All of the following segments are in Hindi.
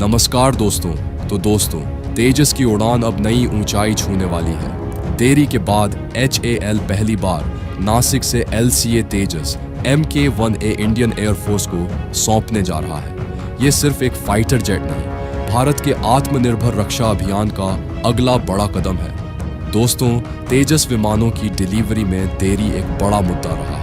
नमस्कार दोस्तों। तेजस की उड़ान अब नई ऊंचाई छूने वाली है। देरी के बाद HAL पहली बार नासिक से LCA तेजस Mk-1A इंडियन एयरफोर्स को सौंपने जा रहा है। ये सिर्फ एक फाइटर जेट नहीं, भारत के आत्मनिर्भर रक्षा अभियान का अगला बड़ा कदम है। दोस्तों, तेजस विमानों की डिलीवरी में देरी एक बड़ा मुद्दा रहा है,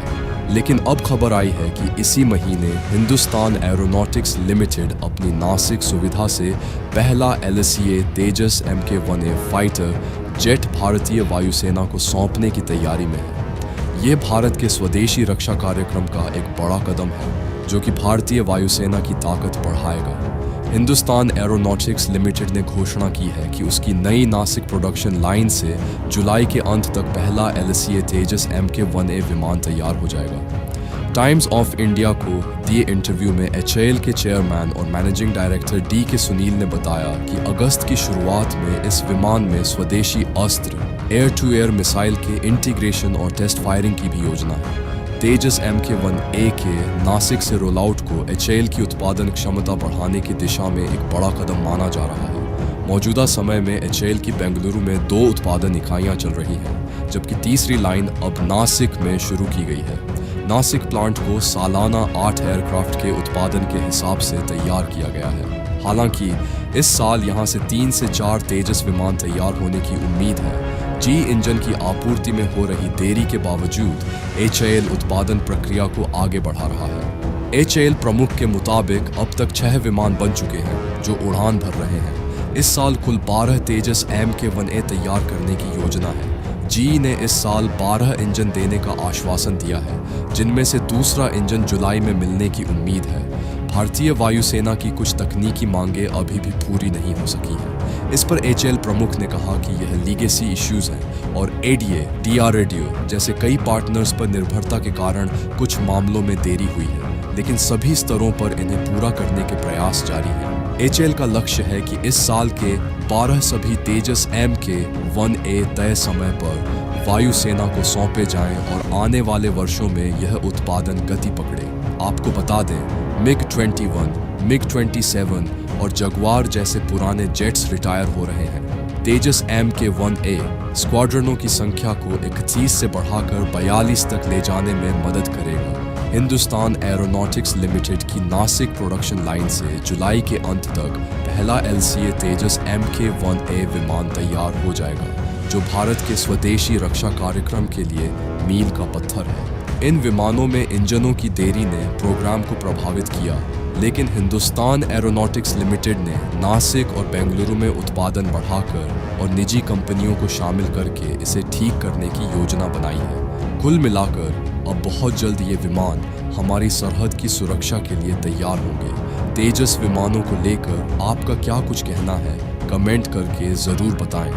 लेकिन अब खबर आई है कि इसी महीने हिंदुस्तान एरोनॉटिक्स लिमिटेड अपनी नासिक सुविधा से पहला LCA तेजस Mk-1A फाइटर जेट भारतीय वायुसेना को सौंपने की तैयारी में है। ये भारत के स्वदेशी रक्षा कार्यक्रम का एक बड़ा कदम है, जो कि भारतीय वायुसेना की ताकत बढ़ाएगा। हिंदुस्तान एरोनॉटिक्स लिमिटेड ने घोषणा की है कि उसकी नई नासिक प्रोडक्शन लाइन से जुलाई के अंत तक पहला LCA तेजस Mk-1A विमान तैयार हो जाएगा। टाइम्स ऑफ इंडिया को दिए इंटरव्यू में HAL के चेयरमैन और मैनेजिंग डायरेक्टर D.K. सुनील ने बताया कि अगस्त की शुरुआत में इस विमान में स्वदेशी अस्त्र, एयर टू एयर मिसाइल के इंटीग्रेशन और टेस्ट फायरिंग की भी योजना है। तेजस Mk-1A के नासिक से रोल आउट को HAL की उत्पादन क्षमता बढ़ाने की दिशा में एक बड़ा कदम माना जा रहा है। मौजूदा समय में HAL की बेंगलुरु में 2 उत्पादन इकाइयां चल रही हैं, जबकि तीसरी लाइन अब नासिक में शुरू की गई है। नासिक प्लांट को सालाना 8 एयरक्राफ्ट के उत्पादन के हिसाब से तैयार किया गया है। हालांकि इस साल यहां से 3 से 4 तेजस विमान तैयार होने की उम्मीद है। G इंजन की आपूर्ति में हो रही देरी के बावजूद HAL उत्पादन प्रक्रिया को आगे बढ़ा रहा है। HAL प्रमुख के मुताबिक अब तक 6 विमान बन चुके हैं, जो उड़ान भर रहे हैं। इस साल कुल 12 तेजस Mk-1A तैयार करने की योजना है। G ने इस साल 12 इंजन देने का आश्वासन दिया है, जिनमें से दूसरा इंजन जुलाई में मिलने की उम्मीद है। भारतीय वायुसेना की कुछ तकनीकी मांगे अभी भी पूरी नहीं हो सकी हैं। इस पर HAL प्रमुख ने कहा कि यह लीगेसी इश्यूज हैं और ADA, DRDO जैसे कई पार्टनर्स पर निर्भरता के कारण कुछ मामलों में देरी हुई है, लेकिन सभी स्तरों पर इन्हें पूरा करने के प्रयास जारी हैं। HAL का लक्ष्य है कि इस साल के 12 सभी तेजस Mk-1A तय समय पर वायुसेना को सौंपे जाएं और आने वाले वर्षों में यह उत्पादन गति पकड़े। आपको बता दें, MiG-21, MiG-27 और जगुआर जैसे पुराने जेट्स रिटायर हो रहे हैं। तेजस Mk-1A स्क्वाड्रनों की संख्या को 31 से बढ़ाकर 42 तक ले जाने में मदद करेगा। हिंदुस्तान एरोनॉटिक्स लिमिटेड की नासिक प्रोडक्शन लाइन से जुलाई के अंत तक पहला LCA तेजस Mk-1A विमान तैयार हो जाएगा, जो भारत के स्वदेशी रक्षा कार्यक्रम के लिए मील का पत्थर है। इन विमानों में इंजनों की देरी ने प्रोग्राम को प्रभावित किया, लेकिन हिंदुस्तान एरोनॉटिक्स लिमिटेड ने नासिक और बेंगलुरु में उत्पादन बढ़ाकर और निजी कंपनियों को शामिल करके इसे ठीक करने की योजना बनाई है। कुल मिलाकर अब बहुत जल्द ये विमान हमारी सरहद की सुरक्षा के लिए तैयार होंगे। तेजस विमानों को लेकर आपका क्या कुछ कहना है, कमेंट करके ज़रूर बताएं।